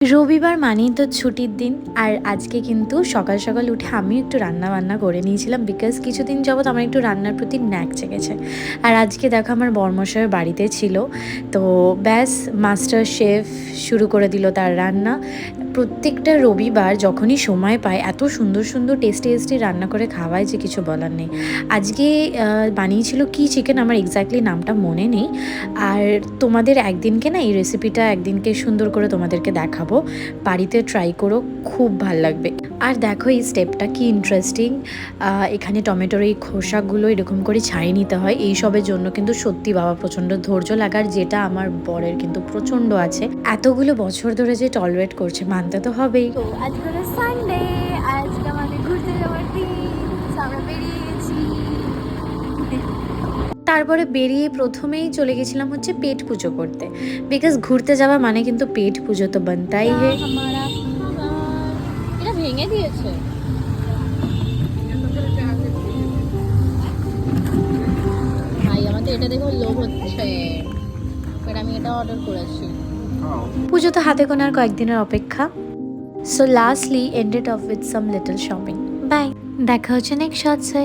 রবিবার মানেই তো ছুটির দিন। আর আজকে কিন্তু সকাল সকাল উঠে আমি একটু রান্না বান্না করে নিয়েছিলাম, বিকজ কিছুদিন যাবত আমার একটু রান্নার প্রতি ন্যাক জেগেছে। আর আজকে দেখো আমার বরমশাইয়ের বাড়িতে ছিল, তো ব্যাস মাস্টার শেফ শুরু করে দিল তার রান্না। প্রত্যেকটা রবিবার যখনই সময় পায় এত সুন্দর সুন্দর টেস্টি টেস্টি রান্না করে খাওয়ায় যে কিছু বলার নেই। আজকে বানিয়েছিল কি চিকেন, আমার এক্স্যাক্টলি নামটা মনে নেই। আর তোমাদের একদিনকে না এই রেসিপিটা একদিনকে সুন্দর করে তোমাদেরকে দেখাবো, বাড়িতে ট্রাই করো, খুব ভাল লাগবে। আর দেখো এই স্টেপটা কি ইন্টারেস্টিং। এখানে টমেটোর এই খোসাগুলো এরকম করে ছাড়িয়ে নিতে হয়, এইসবের জন্য কিন্তু সত্যি বাবা প্রচণ্ড ধৈর্য লাগার, যেটা আমার বরের কিন্তু প্রচণ্ড আছে। এতগুলো বছর ধরে যে টলারেট করছে মানতে তো হবেই। তো আজকে হলো সানডে, আজকে আমাদের ঘুরতে যাওয়ার দিন, আমরা বেরিয়ে গেছি। তারপরে বেরিয়ে প্রথমেই চলে গেছিলাম হচ্ছে পেট পুজো করতে, বিকজ ঘুরতে যাওয়া মানে কিন্তু পেট পুজো তো বানতাই হে। এটা ভেঙে দিয়েছে। ভাই আমাদের এটা দেখো লোভ হচ্ছে, বাট আমি এটা অর্ডার করেছি। পুজো তো হাতে গোনার কয়েকদিনের অপেক্ষা। So lastly ended off with some little shopping. Bye, দেখা হচ্ছে নেক্সট শর্টসে।